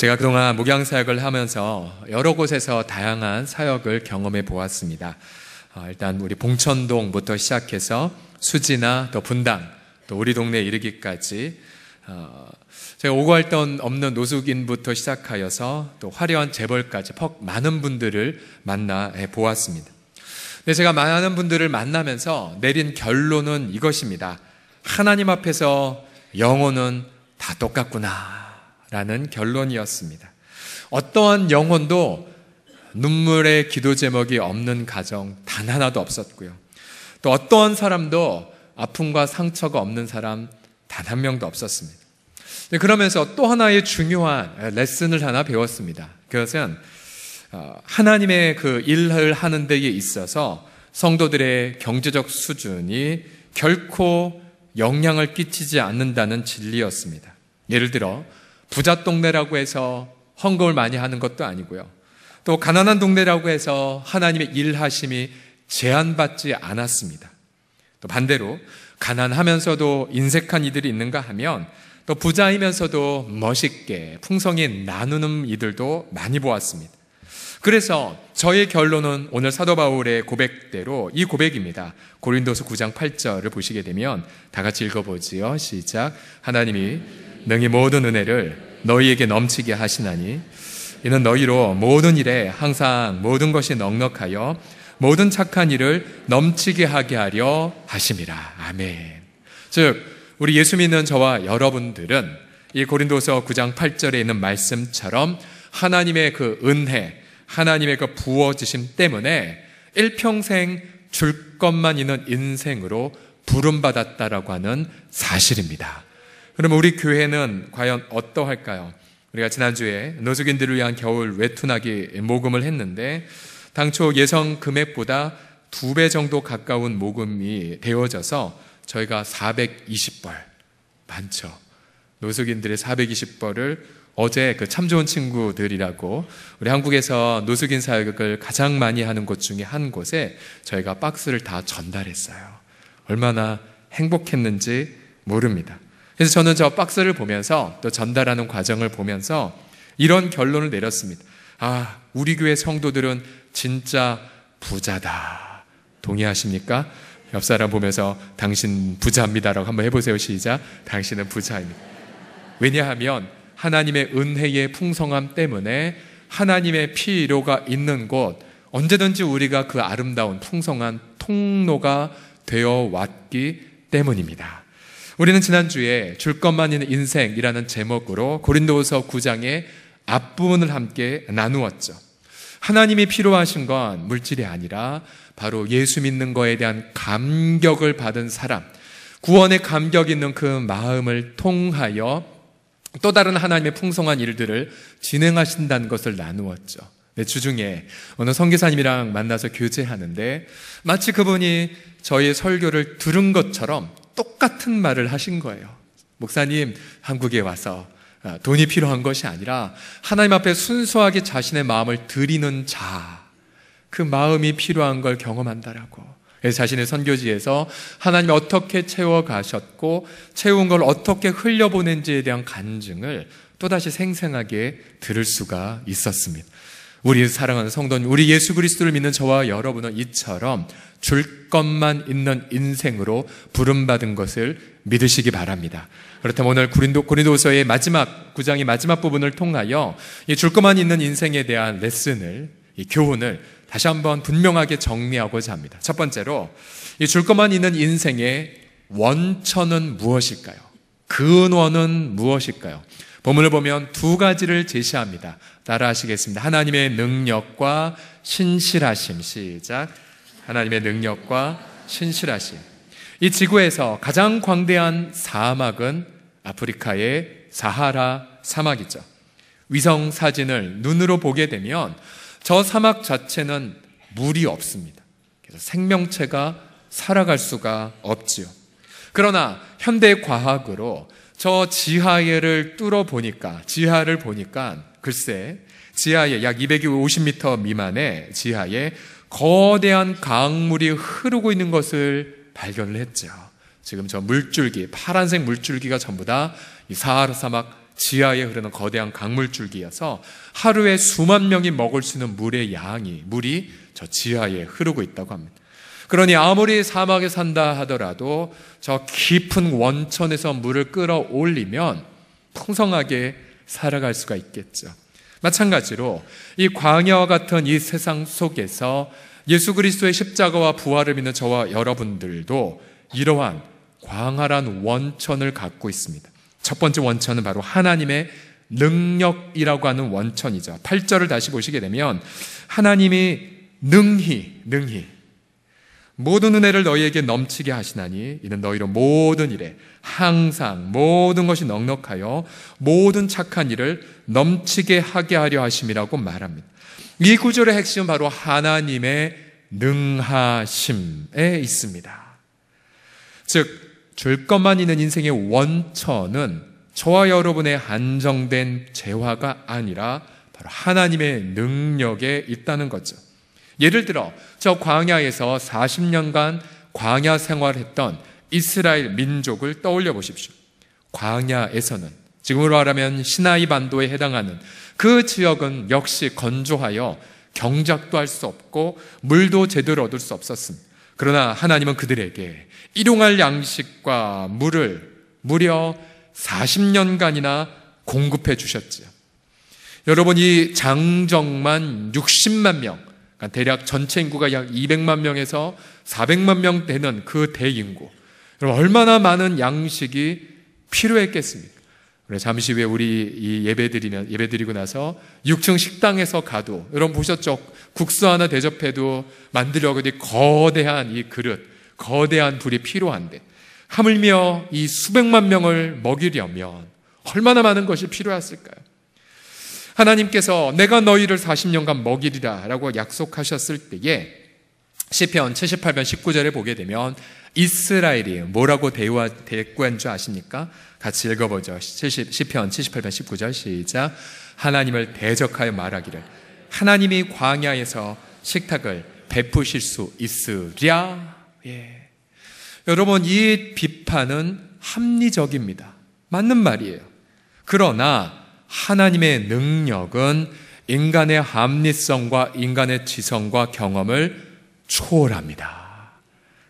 제가 그동안 목양 사역을 하면서 여러 곳에서 다양한 사역을 경험해 보았습니다. 일단 우리 봉천동부터 시작해서 수지나 또 분당, 또 우리 동네에 이르기까지 제가 오고할 데 없는 노숙인부터 시작하여서 또 화려한 재벌까지 많은 분들을 만나 보았습니다. 근데 제가 많은 분들을 만나면서 내린 결론은 이것입니다. 하나님 앞에서 영혼은 다 똑같구나 라는 결론이었습니다. 어떠한 영혼도 눈물의 기도 제목이 없는 가정 단 하나도 없었고요. 또 어떠한 사람도 아픔과 상처가 없는 사람 단 한 명도 없었습니다. 그러면서 또 하나의 중요한 레슨을 하나 배웠습니다. 그것은 하나님의 그 일을 하는 데에 있어서 성도들의 경제적 수준이 결코 영향을 끼치지 않는다는 진리였습니다. 예를 들어 부자 동네라고 해서 헌금을 많이 하는 것도 아니고요. 또 가난한 동네라고 해서 하나님의 일하심이 제한받지 않았습니다. 또 반대로 가난하면서도 인색한 이들이 있는가 하면 또 부자이면서도 멋있게 풍성히 나누는 이들도 많이 보았습니다. 그래서 저의 결론은 오늘 사도 바울의 고백대로 이 고백입니다. 고린도서 9장 8절을 보시게 되면 다 같이 읽어보지요. 시작. 하나님이 능히 모든 은혜를 너희에게 넘치게 하시나니 이는 너희로 모든 일에 항상 모든 것이 넉넉하여 모든 착한 일을 넘치게 하게 하려 하심이라. 아멘. 즉 우리 예수 믿는 저와 여러분들은 이 고린도서 9장 8절에 있는 말씀처럼 하나님의 그 은혜, 하나님의 그 부어주심 때문에 일평생 줄 것만 있는 인생으로 부름받았다라고 하는 사실입니다. 그럼 우리 교회는 과연 어떠할까요? 우리가 지난주에 노숙인들을 위한 겨울 외투나기 모금을 했는데 당초 예상 금액보다 2배 정도 가까운 모금이 되어져서 저희가 420벌, 많죠. 노숙인들의 420벌을 어제 그 참 좋은 친구들이라고 우리 한국에서 노숙인 사역을 가장 많이 하는 곳 중에 한 곳에 저희가 박스를 다 전달했어요. 얼마나 행복했는지 모릅니다. 그래서 저는 저 박스를 보면서 또 전달하는 과정을 보면서 이런 결론을 내렸습니다. 우리 교회 성도들은 진짜 부자다. 동의하십니까? 옆 사람 보면서 당신 부자입니다라고 한번 해보세요. 시작. 당신은 부자입니다. 왜냐하면 하나님의 은혜의 풍성함 때문에 하나님의 필요가 있는 곳 언제든지 우리가 그 아름다운 풍성한 통로가 되어 왔기 때문입니다. 우리는 지난주에 줄 것만 있는 인생이라는 제목으로 고린도후서 9장의 앞부분을 함께 나누었죠. 하나님이 필요하신 건 물질이 아니라 바로 예수 믿는 거에 대한 감격을 받은 사람, 구원의 감격 있는 그 마음을 통하여 또 다른 하나님의 풍성한 일들을 진행하신다는 것을 나누었죠. 주중에 어느 선교사님이랑 만나서 교제하는데 마치 그분이 저희 설교를 들은 것처럼 똑같은 말을 하신 거예요. 목사님, 한국에 와서 돈이 필요한 것이 아니라 하나님 앞에 순수하게 자신의 마음을 드리는 자, 그 마음이 필요한 걸 경험한다라고. 그래서 자신의 선교지에서 하나님이 어떻게 채워가셨고 채운 걸 어떻게 흘려보낸지에 대한 간증을 또다시 생생하게 들을 수가 있었습니다. 우리 사랑하는 성도님, 우리 예수 그리스도를 믿는 저와 여러분은 이처럼 줄 것만 있는 인생으로 부름받은 것을 믿으시기 바랍니다. 그렇다면 오늘 고린도후서의 마지막 9장의 마지막 부분을 통하여 이 줄 것만 있는 인생에 대한 레슨을, 이 교훈을 다시 한번 분명하게 정리하고자 합니다. 첫 번째로 이 줄 것만 있는 인생의 원천은 무엇일까요? 근원은 무엇일까요? 본문을 보면 두 가지를 제시합니다. 따라 하시겠습니다. 하나님의 능력과 신실하심. 시작. 하나님의 능력과 신실하심. 이 지구에서 가장 광대한 사막은 아프리카의 사하라 사막이죠. 위성 사진을 눈으로 보게 되면 저 사막 자체는 물이 없습니다. 그래서 생명체가 살아갈 수가 없지요. 그러나 현대 과학으로 저 지하를 뚫어보니까, 지하를 보니까 글쎄 지하에 약 250m 미만의 지하에 거대한 강물이 흐르고 있는 것을 발견을 했죠. 지금 저 물줄기, 파란색 물줄기가 전부 다 이 사하라 사막 지하에 흐르는 거대한 강물줄기여서 하루에 수만 명이 먹을 수 있는 물이 저 지하에 흐르고 있다고 합니다. 그러니 아무리 사막에 산다 하더라도 저 깊은 원천에서 물을 끌어올리면 풍성하게 살아갈 수가 있겠죠. 마찬가지로 이 광야와 같은 이 세상 속에서 예수 그리스도의 십자가와 부활을 믿는 저와 여러분들도 이러한 광활한 원천을 갖고 있습니다. 첫 번째 원천은 바로 하나님의 능력이라고 하는 원천이죠. 8절을 다시 보시게 되면 하나님이 능히 모든 은혜를 너희에게 넘치게 하시나니 이는 너희로 모든 일에 항상 모든 것이 넉넉하여 모든 착한 일을 넘치게 하게 하려 하심이라고 말합니다. 이 구절의 핵심은 바로 하나님의 능하심에 있습니다. 즉 줄 것만 있는 인생의 원천은 저와 여러분의 한정된 재화가 아니라 바로 하나님의 능력에 있다는 거죠. 예를 들어 저 광야에서 40년간 광야 생활했던 이스라엘 민족을 떠올려 보십시오. 광야에서는 지금으로 말하면 시나이 반도에 해당하는 그 지역은 역시 건조하여 경작도 할 수 없고 물도 제대로 얻을 수 없었습니다. 그러나 하나님은 그들에게 일용할 양식과 물을 무려 40년간이나 공급해 주셨지요. 여러분, 이 장정만 60만 명, 그러니까 대략 전체 인구가 약 200만 명에서 400만 명 되는 그 대인구, 얼마나 많은 양식이 필요했겠습니까? 잠시 후에 우리 이 예배드리고 나서 6층 식당에서 가도, 여러분 보셨죠? 국수 하나 대접해도 만들려고 거대한 이 그릇, 거대한 불이 필요한데, 하물며 이 수백만 명을 먹이려면 얼마나 많은 것이 필요했을까요? 하나님께서 내가 너희를 40년간 먹이리라 라고 약속하셨을 때에 시편 78편 19절에 보게 되면 이스라엘이 뭐라고 대꾸한 줄 아십니까? 같이 읽어보죠. 시편 78편 19절 시작. 하나님을 대적하여 말하기를 하나님이 광야에서 식탁을 베푸실 수 있으랴. 예. 여러분, 이 비판은 합리적입니다. 맞는 말이에요. 그러나 하나님의 능력은 인간의 합리성과 인간의 지성과 경험을 초월합니다.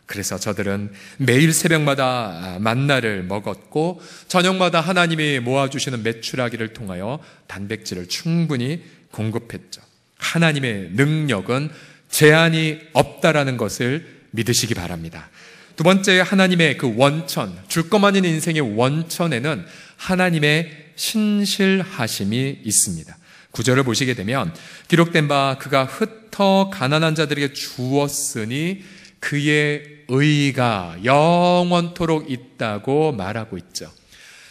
그래서 저들은 매일 새벽마다 만나를 먹었고 저녁마다 하나님이 모아주시는 메추라기를 통하여 단백질을 충분히 공급했죠. 하나님의 능력은 제한이 없다라는 것을 믿으시기 바랍니다. 두 번째, 하나님의 그 원천, 줄 것만 있는 인생의 원천에는 하나님의 신실하심이 있습니다. 9절을 보시게 되면 기록된 바 그가 흩어 가난한 자들에게 주었으니 그의 의가 영원토록 있다고 말하고 있죠.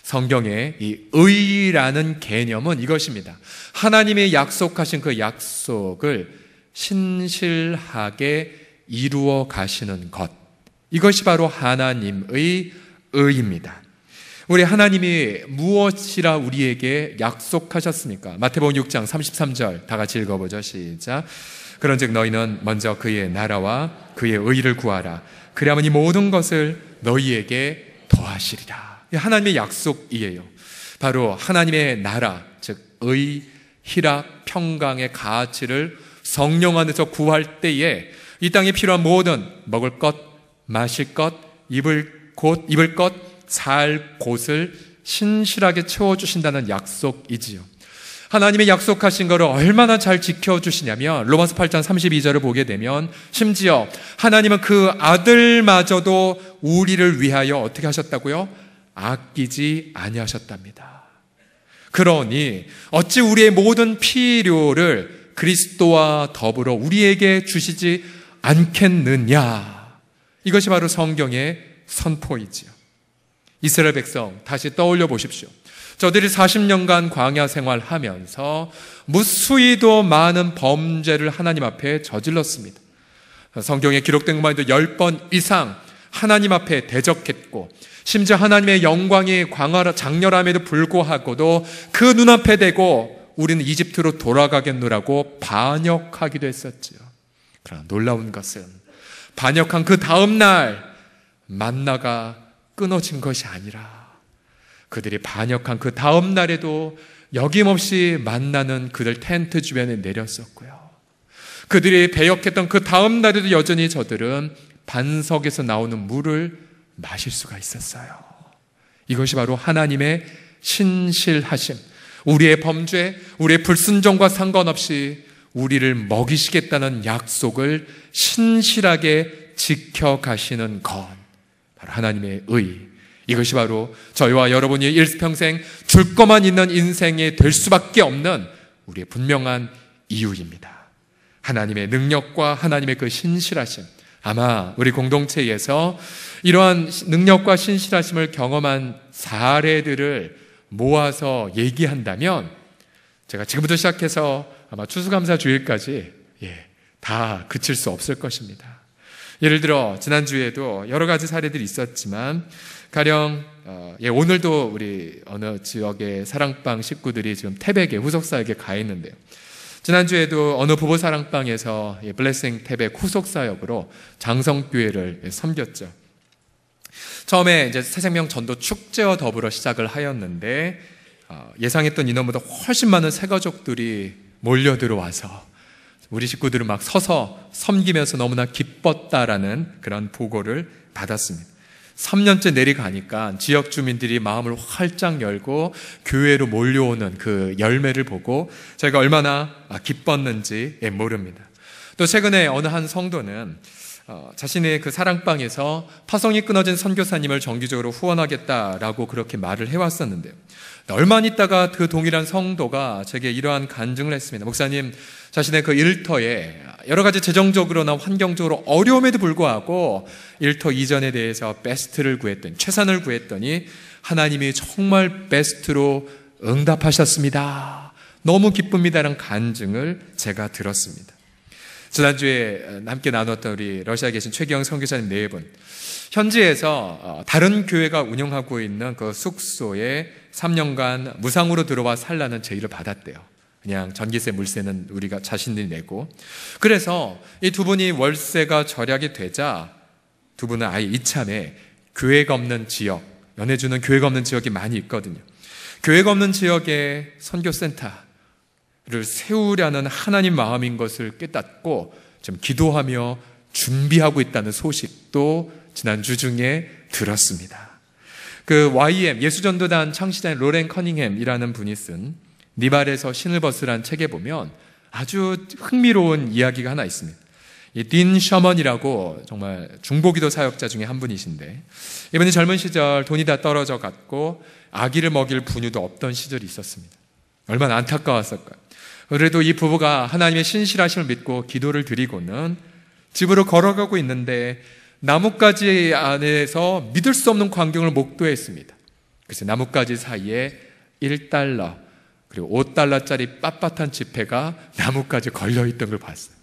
성경의 이 의라는 개념은 이것입니다. 하나님이 약속하신 그 약속을 신실하게 이루어 가시는 것, 이것이 바로 하나님의 의입니다. 우리 하나님이 무엇이라 우리에게 약속하셨습니까? 마태복음 6장 33절 다 같이 읽어보죠. 시작. 그런즉 너희는 먼저 그의 나라와 그의 의를 구하라. 그리하면 이 모든 것을 너희에게 더하시리라. 하나님의 약속이에요. 바로 하나님의 나라, 즉 의, 희락, 평강의 가치를 성령 안에서 구할 때에 이 땅에 필요한 모든 먹을 것, 마실 것, 입을 것, 살 곳을 신실하게 채워주신다는 약속이지요. 하나님의 약속하신 것을 얼마나 잘 지켜주시냐면 로마서 8장 32절을 보게 되면 심지어 하나님은 그 아들마저도 우리를 위하여 어떻게 하셨다고요? 아끼지 아니하셨답니다. 그러니 어찌 우리의 모든 필요를 그리스도와 더불어 우리에게 주시지 않겠느냐. 이것이 바로 성경의 선포이지요. 이스라엘 백성 다시 떠올려 보십시오. 저들이 40년간 광야 생활하면서 무수히도 많은 범죄를 하나님 앞에 저질렀습니다. 성경에 기록된 것만 해도 10번 이상 하나님 앞에 대적했고 심지어 하나님의 영광이 장렬함에도 불구하고도 그 눈앞에 대고 우리는 이집트로 돌아가겠노라고 반역하기도 했었지요. 그러나 놀라운 것은 반역한 그 다음 날 만나가 끊어진 것이 아니라 그들이 반역한 그 다음 날에도 여김없이 만나는 그들 텐트 주변에 내렸었고요. 그들이 배역했던 그 다음 날에도 여전히 저들은 반석에서 나오는 물을 마실 수가 있었어요. 이것이 바로 하나님의 신실하심, 우리의 범죄, 우리의 불순종과 상관없이 우리를 먹이시겠다는 약속을 신실하게 지켜가시는 것, 바로 하나님의 의. 이것이 바로 저희와 여러분이 일평생 줄 것만 있는 인생이 될 수밖에 없는 우리의 분명한 이유입니다. 하나님의 능력과 하나님의 그 신실하심, 아마 우리 공동체에서 이러한 능력과 신실하심을 경험한 사례들을 모아서 얘기한다면 제가 지금부터 시작해서 아마 추수감사 주일까지 다 그칠 수 없을 것입니다. 예를 들어 지난주에도 여러 가지 사례들이 있었지만 가령 오늘도 우리 어느 지역의 사랑방 식구들이 지금 태백에 후속사역에 가 있는데요. 지난주에도 어느 부부 사랑방에서 블레싱 태백 후속사역으로 장성교회를 섬겼죠. 처음에 이제 새생명 전도 축제와 더불어 시작을 하였는데 예상했던 인원보다 훨씬 많은 새가족들이 몰려 들어와서 우리 식구들은 막 서서 섬기면서 너무나 기뻤다라는 그런 보고를 받았습니다. 3년째 내려가니까 지역 주민들이 마음을 활짝 열고 교회로 몰려오는 그 열매를 보고 저희가 얼마나 기뻤는지 모릅니다. 또 최근에 어느 한 성도는 자신의 그 사랑방에서 파송이 끊어진 선교사님을 정기적으로 후원하겠다라고 그렇게 말을 해왔었는데요. 얼마 안 있다가 그 동일한 성도가 제게 이러한 간증을 했습니다. 목사님, 자신의 그 일터에 여러 가지 재정적으로나 환경적으로 어려움에도 불구하고 일터 이전에 대해서 베스트를 구했더니, 최선을 구했더니 하나님이 정말 베스트로 응답하셨습니다. 너무 기쁩니다라는 간증을 제가 들었습니다. 지난주에 함께 나눴던 우리 러시아에 계신 최기영 선교사님 네 분, 현지에서 다른 교회가 운영하고 있는 그 숙소에 3년간 무상으로 들어와 살라는 제의를 받았대요. 그냥 전기세, 물세는 우리가 자신들이 내고. 그래서 이 두 분이 월세가 절약이 되자 두 분은 아예 이참에 교회가 없는 지역, 연해주는 교회가 없는 지역이 많이 있거든요. 교회가 없는 지역에 선교센터를 세우려는 하나님 마음인 것을 깨닫고 좀 기도하며 준비하고 있다는 소식도 지난주 중에 들었습니다. 그 YM 예수전도단 창시자인 로렌 커닝햄이라는 분이 쓴 니발에서 신을 벗으란 책에 보면 아주 흥미로운 이야기가 하나 있습니다. 이 딘 셔먼이라고 정말 중보기도 사역자 중에 한 분이신데, 이분이 젊은 시절 돈이 다 떨어져 갔고 아기를 먹일 분유도 없던 시절이 있었습니다. 얼마나 안타까웠을까요? 그래도 이 부부가 하나님의 신실하심을 믿고 기도를 드리고는 집으로 걸어가고 있는데 나뭇가지 안에서 믿을 수 없는 광경을 목도했습니다. 그래서 나뭇가지 사이에 1달러 그리고 5달러짜리 빳빳한 지폐가 나뭇가지에 걸려있던 걸 봤어요.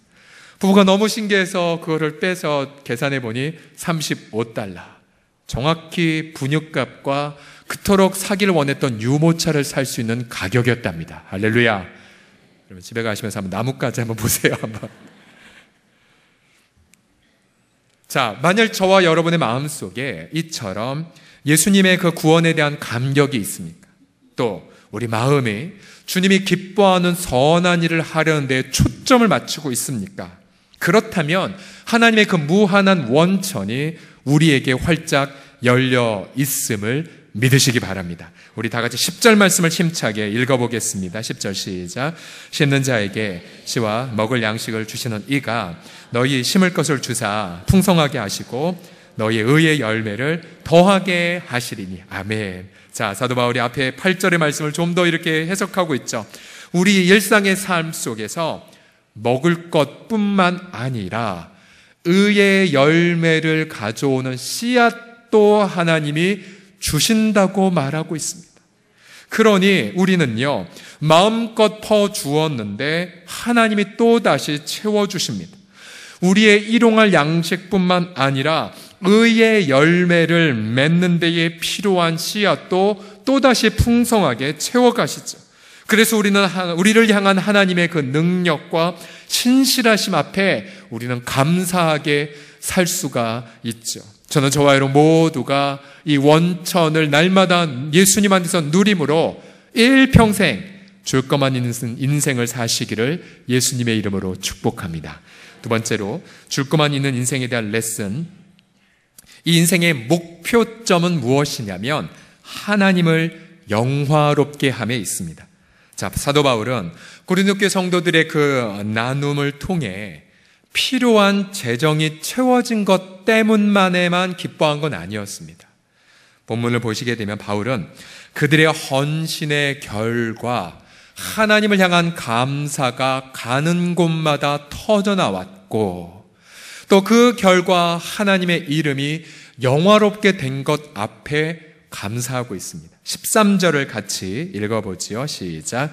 부부가 너무 신기해서 그거를 빼서 계산해 보니 35달러. 정확히 분유값과 그토록 사기를 원했던 유모차를 살 수 있는 가격이었답니다. 할렐루야. 여러분 집에 가시면서 한번 나뭇가지 한번 보세요. 한번. 자, 만일 저와 여러분의 마음속에 이처럼 예수님의 그 구원에 대한 감격이 있습니까? 또 우리 마음이 주님이 기뻐하는 선한 일을 하려는 데 초점을 맞추고 있습니까? 그렇다면 하나님의 그 무한한 원천이 우리에게 활짝 열려 있음을 믿으시기 바랍니다. 우리 다 같이 10절 말씀을 힘차게 읽어보겠습니다. 10절 시작. 심는 자에게 씨와 먹을 양식을 주시는 이가 너희 심을 것을 주사 풍성하게 하시고 너희의 의의 열매를 더하게 하시리니. 아멘. 자, 사도 바울이 앞에 8절의 말씀을 좀 더 이렇게 해석하고 있죠. 우리 일상의 삶 속에서 먹을 것뿐만 아니라 의의 열매를 가져오는 씨앗도 하나님이 주신다고 말하고 있습니다. 그러니 우리는요, 마음껏 퍼주었는데 하나님이 또다시 채워주십니다. 우리의 일용할 양식뿐만 아니라 의의 열매를 맺는 데에 필요한 씨앗도 또다시 풍성하게 채워가시죠. 그래서 우리를 향한 하나님의 그 능력과 신실하심 앞에 우리는 감사하게 살 수가 있죠. 저는 저와 여러분 모두가 이 원천을 날마다 예수님 안에서 누림으로 일평생 줄 것만 있는 인생을 사시기를 예수님의 이름으로 축복합니다. 두 번째로 줄 것만 있는 인생에 대한 레슨. 이 인생의 목표점은 무엇이냐면 하나님을 영화롭게 함에 있습니다. 자, 사도 바울은 고린도 교회 성도들의 그 나눔을 통해 필요한 재정이 채워진 것 때문만에만 기뻐한 건 아니었습니다. 본문을 보시게 되면 바울은 그들의 헌신의 결과 하나님을 향한 감사가 가는 곳마다 터져나왔고 또 그 결과 하나님의 이름이 영화롭게 된 것 앞에 감사하고 있습니다. 13절을 같이 읽어보지요. 시작.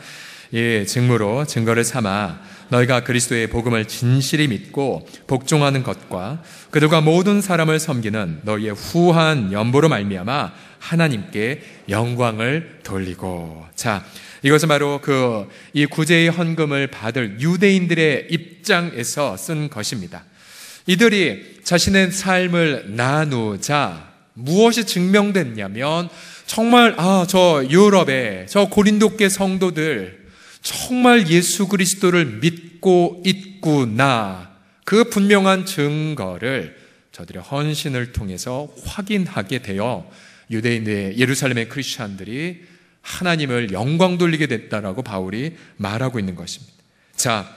예, 증거를 삼아 너희가 그리스도의 복음을 진실히 믿고 복종하는 것과 그들과 모든 사람을 섬기는 너희의 후한 연보로 말미암아 하나님께 영광을 돌리고. 자, 이것은 바로 이 구제의 헌금을 받을 유대인들의 입장에서 쓴 것입니다. 이들이 자신의 삶을 나누자 무엇이 증명됐냐면 정말 저 유럽의 저 고린도교 성도들 정말 예수 그리스도를 믿고 있구나, 그 분명한 증거를 저들의 헌신을 통해서 확인하게 되어 유대인의 예루살렘의 크리스찬들이 하나님을 영광 돌리게 됐다라고 바울이 말하고 있는 것입니다. 자,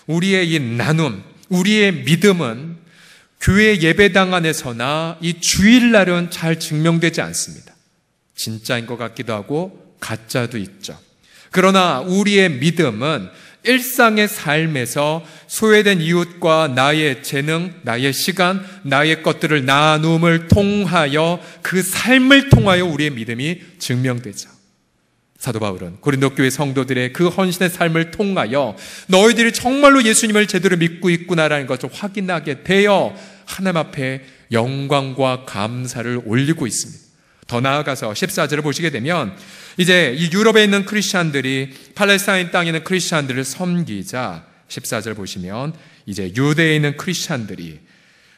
우리의 이 나눔, 우리의 믿음은 교회 예배당 안에서나 이 주일날은 잘 증명되지 않습니다. 진짜인 것 같기도 하고 가짜도 있죠. 그러나 우리의 믿음은 일상의 삶에서 소외된 이웃과 나의 재능, 나의 시간, 나의 것들을 나눔을 통하여 그 삶을 통하여 우리의 믿음이 증명되죠. 사도 바울은 고린도 교회 성도들의 그 헌신의 삶을 통하여 너희들이 정말로 예수님을 제대로 믿고 있구나라는 것을 확인하게 되어 하나님 앞에 영광과 감사를 올리고 있습니다. 더 나아가서 14절을 보시게 되면 이제 이 유럽에 있는 크리스찬들이 팔레스타인 땅에 있는 크리스찬들을 섬기자 14절 보시면 이제 유대에 있는 크리스찬들이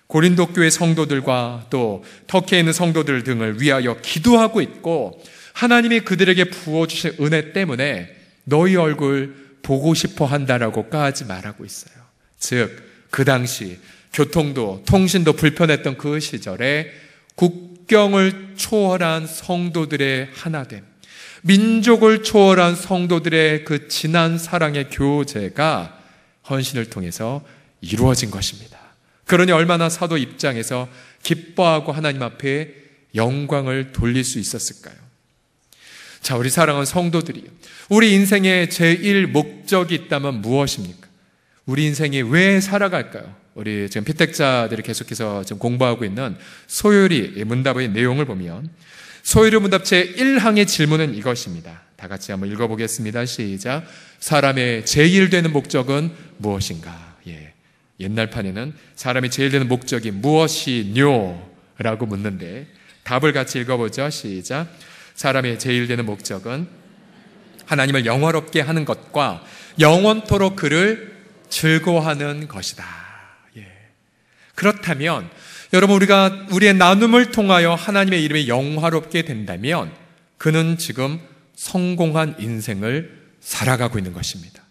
고린도 교회 성도들과 또 터키에 있는 성도들 등을 위하여 기도하고 있고 하나님이 그들에게 부어주신 은혜 때문에 너희 얼굴 보고 싶어 한다라고까지 말하고 있어요. 즉 그 당시 교통도 통신도 불편했던 그 시절에 국경을 초월한 성도들의 하나됨, 민족을 초월한 성도들의 그 진한 사랑의 교제가 헌신을 통해서 이루어진 것입니다. 그러니 얼마나 사도 입장에서 기뻐하고 하나님 앞에 영광을 돌릴 수 있었을까요? 자, 우리 사랑하는 성도들이요, 우리 인생의 제1 목적이 있다면 무엇입니까? 우리 인생이 왜 살아갈까요? 우리 지금 피택자들이 계속해서 지금 공부하고 있는 소요리 문답의 내용을 보면 소요리 문답 제1항의 질문은 이것입니다. 다 같이 한번 읽어보겠습니다. 시작. 사람의 제일 되는 목적은 무엇인가? 예. 옛날 판에는 사람의 제일 되는 목적이 무엇이뇨? 라고 묻는데 답을 같이 읽어보죠. 시작. 사람의 제일 되는 목적은 하나님을 영화롭게 하는 것과 영원토록 그를 즐거워하는 것이다. 예. 그렇다면 여러분, 우리가 우리의 나눔을 통하여 하나님의 이름이 영화롭게 된다면 그는 지금 성공한 인생을 살아가고 있는 것입니다.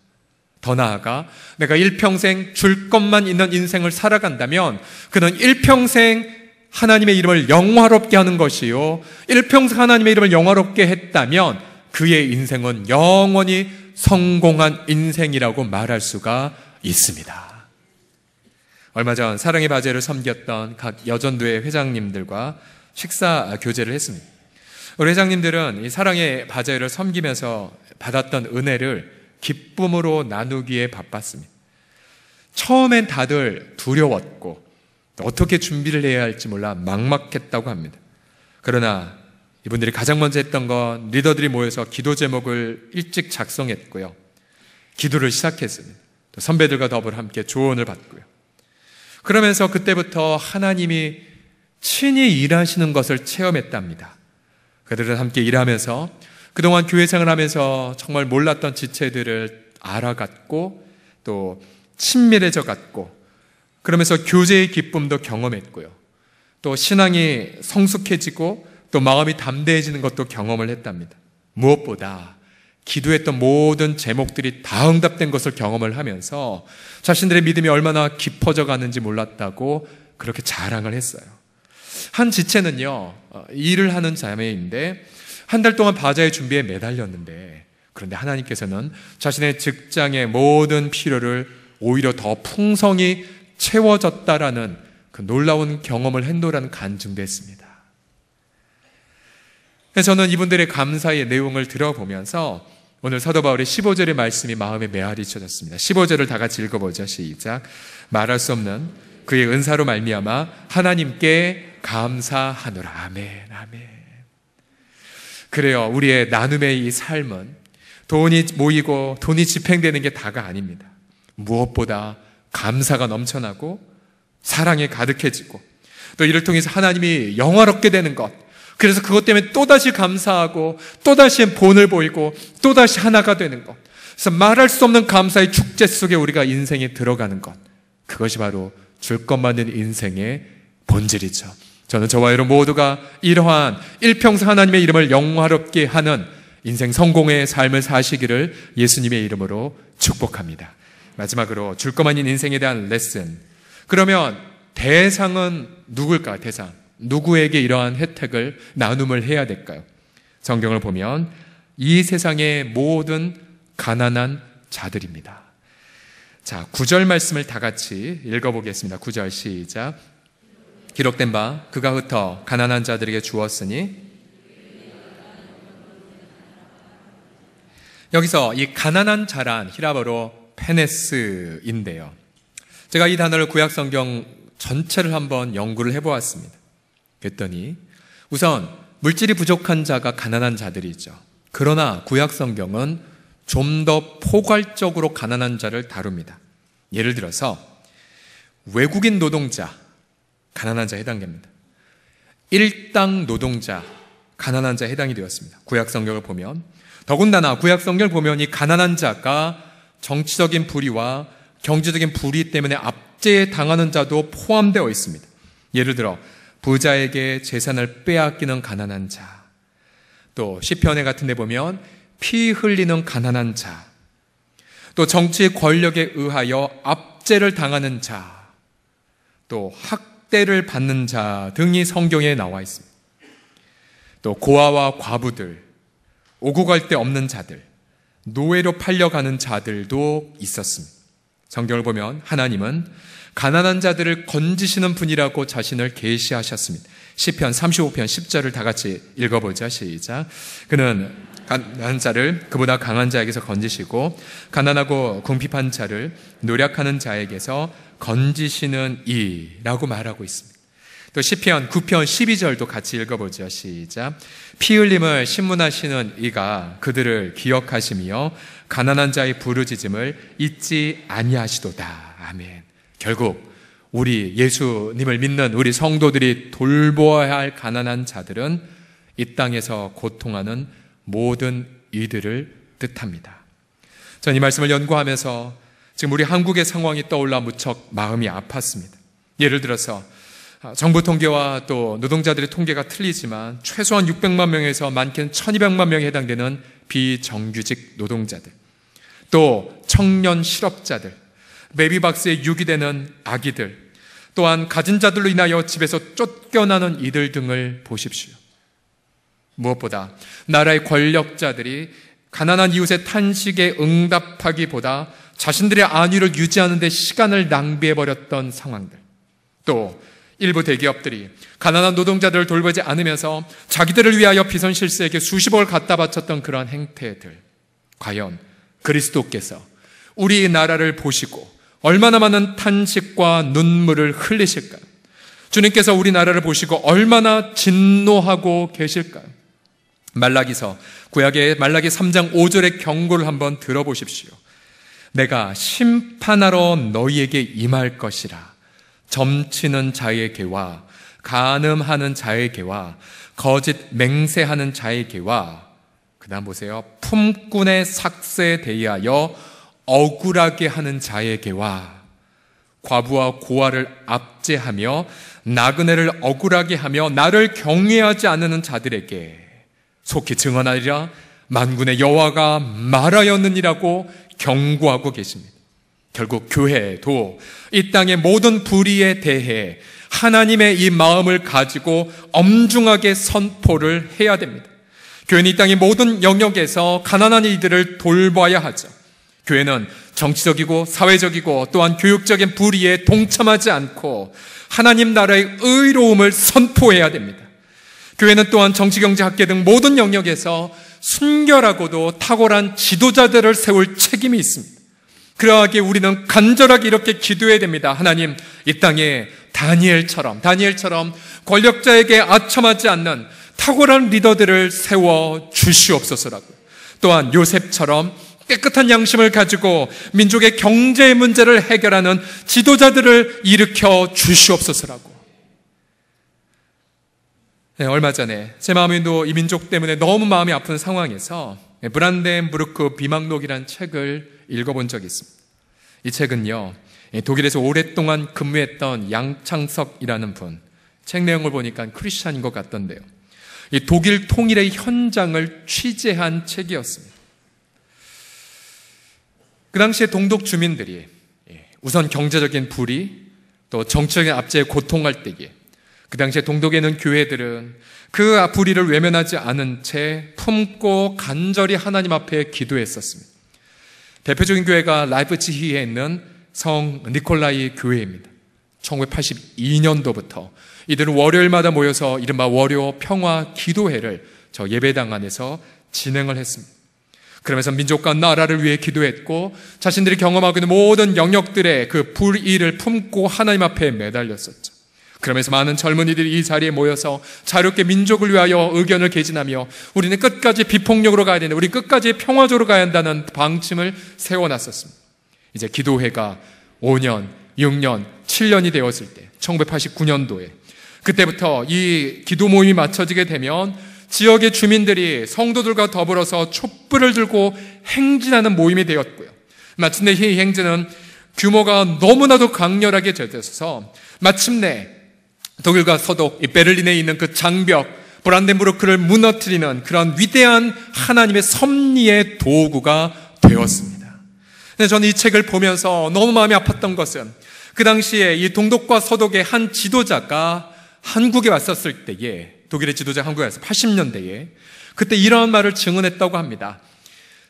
더 나아가 내가 일평생 줄 것만 있는 인생을 살아간다면 그는 일평생 하나님의 이름을 영화롭게 하는 것이요, 일평생 하나님의 이름을 영화롭게 했다면 그의 인생은 영원히 성공한 인생이라고 말할 수가 있습니다. 얼마 전 사랑의 바제를 섬겼던 각 여전도회 회장님들과 식사 교제를 했습니다. 우리 회장님들은 이 사랑의 바제를 섬기면서 받았던 은혜를 기쁨으로 나누기에 바빴습니다. 처음엔 다들 두려웠고 어떻게 준비를 해야 할지 몰라 막막했다고 합니다. 그러나 이분들이 가장 먼저 했던 건 리더들이 모여서 기도 제목을 일찍 작성했고요, 기도를 시작했습니다. 또 선배들과 더불어 함께 조언을 받고요. 그러면서 그때부터 하나님이 친히 일하시는 것을 체험했답니다. 그들은 함께 일하면서 그동안 교회 생활을 하면서 정말 몰랐던 지체들을 알아갔고 또 친밀해져 갔고, 그러면서 교제의 기쁨도 경험했고요, 또 신앙이 성숙해지고 또 마음이 담대해지는 것도 경험을 했답니다. 무엇보다 기도했던 모든 제목들이 다 응답된 것을 경험을 하면서 자신들의 믿음이 얼마나 깊어져 가는지 몰랐다고 그렇게 자랑을 했어요. 한 지체는요, 일을 하는 자매인데 한 달 동안 바자회 준비에 매달렸는데, 그런데 하나님께서는 자신의 직장의 모든 필요를 오히려 더 풍성히 채워졌다라는 그 놀라운 경험을 했노라는 간증도 했습니다. 저는 이분들의 감사의 내용을 들어보면서 오늘 사도 바울의 15절의 말씀이 마음에 메아리 쳐졌습니다. 15절을 다 같이 읽어보죠. 시작. 말할 수 없는 그의 은사로 말미암아 하나님께 감사하노라. 아멘, 아멘. 그래요. 우리의 나눔의 이 삶은 돈이 모이고 돈이 집행되는 게 다가 아닙니다. 무엇보다 감사가 넘쳐나고 사랑이 가득해지고 또 이를 통해서 하나님이 영화롭게 되는 것, 그래서 그것 때문에 또다시 감사하고 또다시 본을 보이고 또다시 하나가 되는 것, 그래서 말할 수 없는 감사의 축제 속에 우리가 인생에 들어가는 것, 그것이 바로 줄 것 많은 인생의 본질이죠. 저는 저와 여러분 모두가 이러한 일평생 하나님의 이름을 영화롭게 하는 인생 성공의 삶을 사시기를 예수님의 이름으로 축복합니다. 마지막으로 줄 것 많은 인생에 대한 레슨. 그러면 대상은 누굴까요? 대상. 누구에게 이러한 혜택을 나눔을 해야 될까요? 성경을 보면 이 세상의 모든 가난한 자들입니다. 자, 9절 말씀을 다 같이 읽어보겠습니다. 9절 시작. 기록된 바 그가 흩어 가난한 자들에게 주었으니, 여기서 이 가난한 자란 히라버로 페네스인데요. 제가 이 단어를 구약성경 전체를 한번 연구를 해보았습니다. 그랬더니 우선 물질이 부족한 자가 가난한 자들이죠. 그러나 구약성경은 좀 더 포괄적으로 가난한 자를 다룹니다. 예를 들어서 외국인 노동자, 가난한 자에 해당됩니다. 일당 노동자, 가난한 자에 해당이 되었습니다. 구약성경을 보면, 더군다나 구약성경을 보면 이 가난한 자가 정치적인 불의와 경제적인 불의 때문에 압제에 당하는 자도 포함되어 있습니다. 예를 들어 부자에게 재산을 빼앗기는 가난한 자, 또 시편에 같은 데 보면 피 흘리는 가난한 자, 또 정치 권력에 의하여 압제를 당하는 자, 또 학대를 받는 자 등이 성경에 나와 있습니다. 또 고아와 과부들, 오고 갈 데 없는 자들, 노예로 팔려가는 자들도 있었습니다. 성경을 보면 하나님은 가난한 자들을 건지시는 분이라고 자신을 계시하셨습니다. 시편 35편 10절을 다 같이 읽어보자. 시작. 그는 가난한 자를 그보다 강한 자에게서 건지시고 가난하고 궁핍한 자를 노력하는 자에게서 건지시는 이라고 말하고 있습니다. 또 시편 9편 12절도 같이 읽어보죠. 시작. 피 흘림을 신문하시는 이가 그들을 기억하시며 가난한 자의 부르짖음을 잊지 아니하시도다. 아멘. 결국 우리 예수님을 믿는 우리 성도들이 돌보아야 할 가난한 자들은 이 땅에서 고통하는 모든 이들을 뜻합니다. 전 이 말씀을 연구하면서 지금 우리 한국의 상황이 떠올라 무척 마음이 아팠습니다. 예를 들어서 정부 통계와 또 노동자들의 통계가 틀리지만 최소한 600만 명에서 많게는 1200만 명에 해당되는 비정규직 노동자들, 또 청년 실업자들, 베이비박스에 유기되는 아기들, 또한 가진 자들로 인하여 집에서 쫓겨나는 이들 등을 보십시오. 무엇보다 나라의 권력자들이 가난한 이웃의 탄식에 응답하기보다 자신들의 안위를 유지하는 데 시간을 낭비해버렸던 상황들, 또 일부 대기업들이 가난한 노동자들을 돌보지 않으면서 자기들을 위하여 비선실세에게 수십억을 갖다 바쳤던 그러한 행태들, 과연 그리스도께서 우리 나라를 보시고 얼마나 많은 탄식과 눈물을 흘리실까요? 주님께서 우리 나라를 보시고 얼마나 진노하고 계실까요? 말라기서, 구약의 말라기 3장 5절의 경고를 한번 들어보십시오. 내가 심판하러 너희에게 임할 것이라. 점치는 자에게와 간음하는 자에게와 거짓 맹세하는 자에게와, 그 다음 보세요, 품꾼의 삭세에 대하여 억울하게 하는 자에게와 과부와 고아를 압제하며 나그네를 억울하게 하며 나를 경외하지 않는 자들에게 속히 증언하리라. 만군의 여호와가 말하였느니라고 경고하고 계십니다. 결국 교회도 이 땅의 모든 불의에 대해 하나님의 이 마음을 가지고 엄중하게 선포를 해야 됩니다. 교회는 이 땅의 모든 영역에서 가난한 이들을 돌봐야 하죠. 교회는 정치적이고 사회적이고 또한 교육적인 불의에 동참하지 않고 하나님 나라의 의로움을 선포해야 됩니다. 교회는 또한 정치, 경제, 학계 등 모든 영역에서 순결하고도 탁월한 지도자들을 세울 책임이 있습니다. 그러하기에 우리는 간절하게 이렇게 기도해야 됩니다. 하나님, 이 땅에 다니엘처럼 권력자에게 아첨하지 않는 탁월한 리더들을 세워 주시옵소서라고. 또한 요셉처럼 깨끗한 양심을 가지고 민족의 경제 문제를 해결하는 지도자들을 일으켜 주시옵소서라고. 네, 얼마 전에 제 마음에도 이 민족 때문에 너무 마음이 아픈 상황에서 브란덴부르크 비망록이라는 책을 읽어본 적이 있습니다. 이 책은요, 독일에서 오랫동안 근무했던 양창석이라는 분, 책 내용을 보니까 크리스찬인 것 같던데요. 이 독일 통일의 현장을 취재한 책이었습니다. 그 당시에 동독 주민들이 우선 경제적인 불의, 또 정치적인 압제에 고통할 때기에 그 당시에 동독에 있는 교회들은 그 불의를 외면하지 않은 채 품고 간절히 하나님 앞에 기도했었습니다. 대표적인 교회가 라이프치히에 있는 성 니콜라이 교회입니다. 1982년도부터 이들은 월요일마다 모여서 이른바 월요 평화 기도회를 저 예배당 안에서 진행을 했습니다. 그러면서 민족과 나라를 위해 기도했고 자신들이 경험하고 있는 모든 영역들의 그 불의를 품고 하나님 앞에 매달렸었죠. 그러면서 많은 젊은이들이 이 자리에 모여서 자유롭게 민족을 위하여 의견을 개진하며 우리는 끝까지 비폭력으로 가야 된다, 우리 끝까지 평화적으로 가야 한다는 방침을 세워놨었습니다. 이제 기도회가 5년, 6년, 7년이 되었을 때 1989년도에 그때부터 이 기도 모임이 마쳐지게 되면 지역의 주민들이 성도들과 더불어서 촛불을 들고 행진하는 모임이 되었고요. 마침내 이 행진은 규모가 너무나도 강렬하게 되어서 마침내 독일과 서독 베를린에 있는 그 장벽 브란덴부르크를 무너뜨리는 그런 위대한 하나님의 섭리의 도구가 되었습니다. 근데 저는 이 책을 보면서 너무 마음이 아팠던 것은 그 당시에 이 동독과 서독의 한 지도자가 한국에 왔었을 때에, 독일의 지도자 한국에 와서 80년대에 그때 이러한 말을 증언했다고 합니다.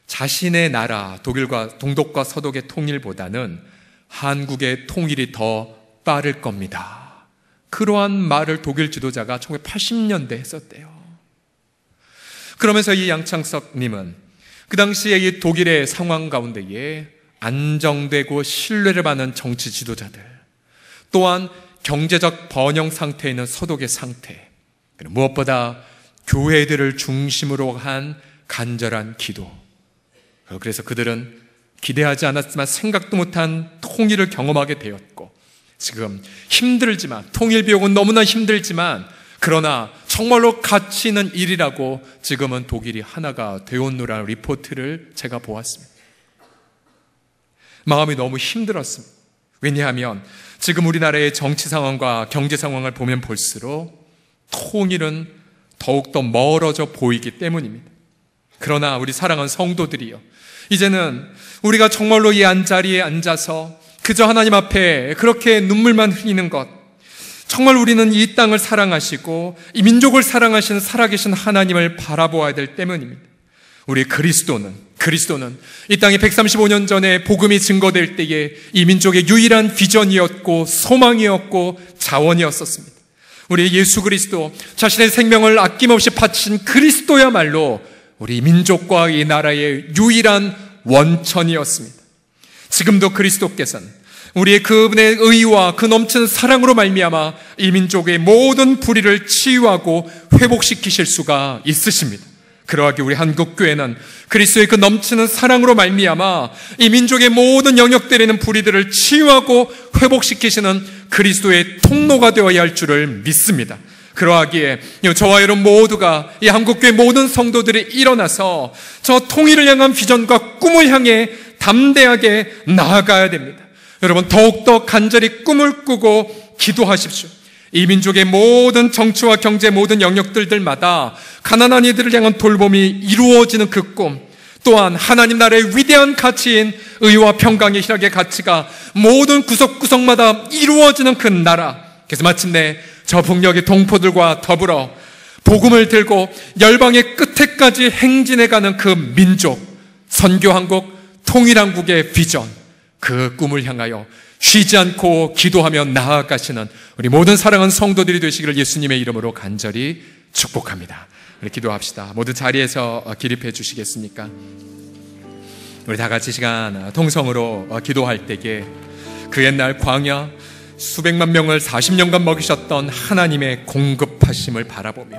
자신의 나라 독일과 동독과 서독의 통일보다는 한국의 통일이 더 빠를 겁니다. 그러한 말을 독일 지도자가 1980년대에 했었대요. 그러면서 이 양창석님은 그 당시에 이 독일의 상황 가운데에 안정되고 신뢰를 받는 정치 지도자들, 또한 경제적 번영 상태에 있는 서독의 상태, 무엇보다 교회들을 중심으로 한 간절한 기도, 그래서 그들은 기대하지 않았지만 생각도 못한 통일을 경험하게 되었고, 지금 힘들지만, 통일 비용은 너무나 힘들지만 그러나 정말로 가치 있는 일이라고 지금은 독일이 하나가 되었노라는 리포트를 제가 보았습니다. 마음이 너무 힘들었습니다. 왜냐하면 지금 우리나라의 정치 상황과 경제 상황을 보면 볼수록 통일은 더욱더 멀어져 보이기 때문입니다. 그러나 우리 사랑하는 성도들이요, 이제는 우리가 정말로 이 안자리에 앉아서 그저 하나님 앞에 그렇게 눈물만 흘리는 것, 정말 우리는 이 땅을 사랑하시고 이 민족을 사랑하시는 살아계신 하나님을 바라보아야 될 때문입니다. 우리 그리스도는 이 땅에 135년 전에 복음이 증거될 때에 이 민족의 유일한 비전이었고 소망이었고 자원이었었습니다. 우리 예수 그리스도, 자신의 생명을 아낌없이 바친 그리스도야말로 우리 민족과 이 나라의 유일한 원천이었습니다. 지금도 그리스도께서는 우리의 그분의 의와 그 넘치는 사랑으로 말미암아 이 민족의 모든 불의를 치유하고 회복시키실 수가 있으십니다. 그러하기 우리 한국교회는 그리스도의 그 넘치는 사랑으로 말미암아 이 민족의 모든 영역들에 있는 불의들을 치유하고 회복시키시는 그리스도의 통로가 되어야 할 줄을 믿습니다. 그러하기에 저와 여러분 모두가 이 한국교회 모든 성도들이 일어나서 저 통일을 향한 비전과 꿈을 향해 담대하게 나아가야 됩니다. 여러분, 더욱더 간절히 꿈을 꾸고 기도하십시오. 이 민족의 모든 정치와 경제 모든 영역들마다 가난한 이들을 향한 돌봄이 이루어지는 그 꿈, 또한 하나님 나라의 위대한 가치인 의와 평강의 희락의 가치가 모든 구석구석마다 이루어지는 그 나라, 그래서 마침내 저 북녘의 동포들과 더불어 복음을 들고 열방의 끝에까지 행진해가는 그 민족, 선교한국, 통일한국의 비전, 그 꿈을 향하여 쉬지 않고 기도하며 나아가시는 우리 모든 사랑하는 성도들이 되시기를 예수님의 이름으로 간절히 축복합니다. 우리 기도합시다. 모두 자리에서 기립해 주시겠습니까? 우리 다 같이 시간 통성으로 기도할 때에 그 옛날 광야 수백만 명을 40년간 먹이셨던 하나님의 공급하심을 바라보며,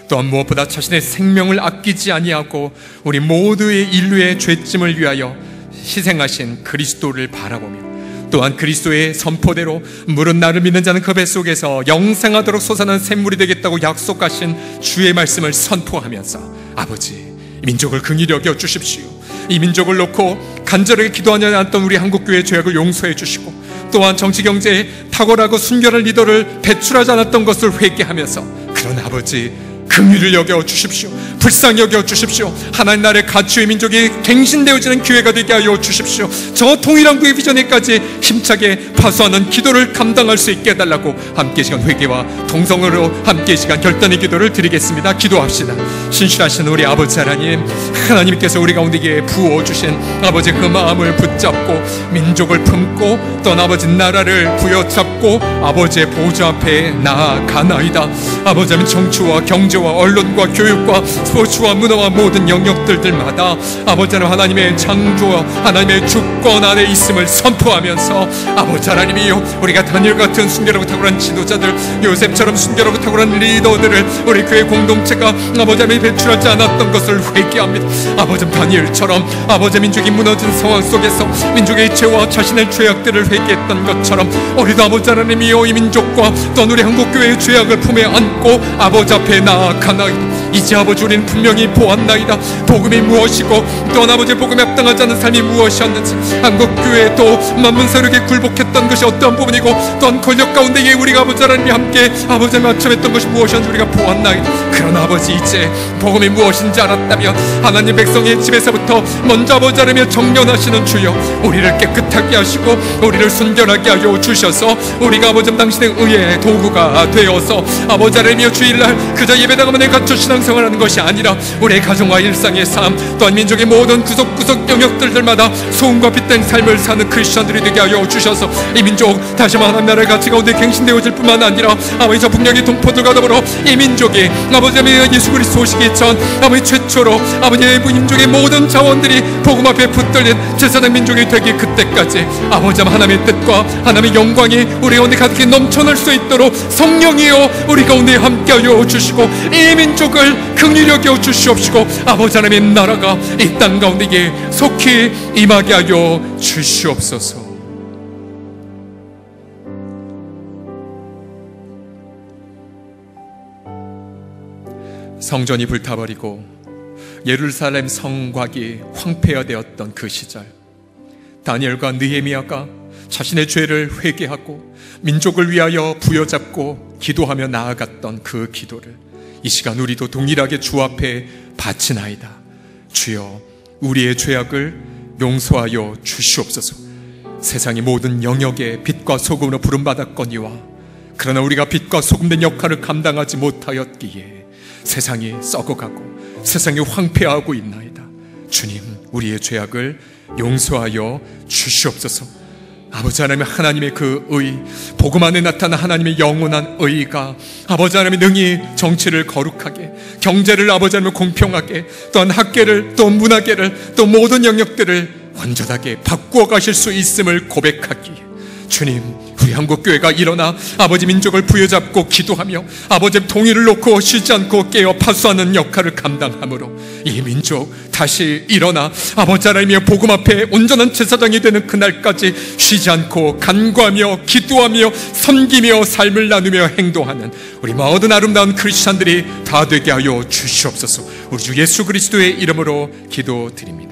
또한 무엇보다 자신의 생명을 아끼지 아니하고 우리 모두의 인류의 죄짐을 위하여 희생하신 그리스도를 바라보며, 또한 그리스도의 선포대로 물은 나를 믿는 자는 그 뱃속에서 영생하도록 솟아나는 샘물이 되겠다고 약속하신 주의 말씀을 선포하면서, 아버지, 민족을 긍휼히 여겨 주십시오. 이 민족을 놓고 간절하게 기도하지 않았던 우리 한국교회의 죄악을 용서해 주시고, 또한 정치 경제에 탁월하고 순결한 리더를 배출하지 않았던 것을 회개하면서, 그런 아버지 긍휼을 여겨 주십시오. 불쌍히 여겨 주십시오. 하나님 나라의 가치의 민족이 갱신되어지는 기회가 되게 하여 주십시오. 저 통일한국의 비전에까지 힘차게 파수하는 기도를 감당할 수 있게 해달라고 함께 시간 회개와 동성으로 함께 시간 결단의 기도를 드리겠습니다. 기도합시다. 신실하신 우리 아버지 하나님, 하나님께서 우리 가운데에 부어주신 아버지 그 마음을 붙잡고 민족을 품고 또 아버지 나라를 부여잡고 아버지의 보좌 앞에 나아가나이다. 아버지 하나님, 정치와 경제와 언론과 교육과 스포츠와 문화와 모든 영역들마다 아버지 하나님의 창조와 하나님의 주권 안에 있음을 선포하면서, 아버지 하나님이요, 우리가 다니엘 같은 순결하고 탁월한 지도자들, 요셉처럼 순결하고 탁월한 리더들을 우리 교회 공동체가 아버지 하나님이 배출하지 않았던 것을 회개합니다. 아버지 다니엘처럼 아버지 민족이 무너진 상황 속에서 민족의 죄와 자신의 죄악들을 회개했던 것처럼 우리도 아버지 하나님이요, 이 민족과 또 우리 한국교회의 죄악을 품에 안고 아버지 앞에 나아가나이다. 이제 아버지, 우리는 분명히 보았나이다. 복음이 무엇이고 또한 아버지 복음에 합당하지 않은 삶이 무엇이었는지, 한국교회도 만문 세력에 굴복했던 것이 어떠한 부분이고 또한 권력 가운데에 우리가 아버지 하나님이 함께 아버지에 맞춰했던 것이 무엇이었는지 우리가 보았나이다. 그러나 아버지, 이제 복음이 무엇인지 알았다면 하나님 백성의 집에서부터 먼저 아버지 하나님의 정련하시는 주여, 우리를 깨끗하게 하시고 우리를 순결하게 하여 주셔서 우리가 아버지 당신의 의의 도구가 되어서 아버지 하나님이여, 주일날 그저 예배당만에 갇혀 신앙생활하는 것이 아니라 우리의 가정과 일상의 삶, 또한 민족의 모든 구석구석 영역들마다 소음과 빛된 삶을 사는 크리스천들이 되게 하여 주셔서 이 민족 다시 한번 하나님 나라의 가치 가운데 갱신되어질 뿐만 아니라 아버지 저 북녘의 동포들과 더불어 이 민족이 아버지 예수 그리스도 오시기 전 아버지 최초로 아버지의 민족의 모든 자원들이 복음 앞에 붙들린 제사장 민족이 되기 그때까지 아버지 하나님의 뜻과 하나님의 영광이 우리 가운데 가득히 넘쳐날 수 있도록 성령이여 우리 가운데 함께하여 주시고 이 민족을 긍휼히 여겨 주시옵시고 아버지 하나님의 나라가 이 땅 가운데에 속히 임하게 하여 주시옵소서. 성전이 불타버리고 예루살렘 성곽이 황폐화되었던 그 시절, 다니엘과 느헤미야가 자신의 죄를 회개하고 민족을 위하여 부여잡고 기도하며 나아갔던 그 기도를 이 시간 우리도 동일하게 주 앞에 바치나이다. 주여, 우리의 죄악을 용서하여 주시옵소서. 세상의 모든 영역에 빛과 소금으로 부름받았거니와 그러나 우리가 빛과 소금된 역할을 감당하지 못하였기에 세상이 썩어가고 세상이 황폐하고 있나이다. 주님, 우리의 죄악을 용서하여 주시옵소서. 아버지 하나님, 하나님의 그 의, 복음 안에 나타난 하나님의 영원한 의가 아버지 하나님의 능히 정치를 거룩하게, 경제를 아버지 하나님 공평하게, 또한 학계를, 또 문화계를, 또 모든 영역들을 완전하게 바꾸어 가실 수 있음을 고백하기에 주님, 우리 한국교회가 일어나 아버지 민족을 부여잡고 기도하며 아버지 통일을 놓고 쉬지 않고 깨어 파수하는 역할을 감당하므로 이 민족 다시 일어나 아버지 하나님의 복음 앞에 온전한 제사장이 되는 그날까지 쉬지 않고 간구하며 기도하며 섬기며 삶을 나누며 행동하는 우리 모든 아름다운 크리스찬들이 다 되게 하여 주시옵소서. 우리 주 예수 그리스도의 이름으로 기도드립니다.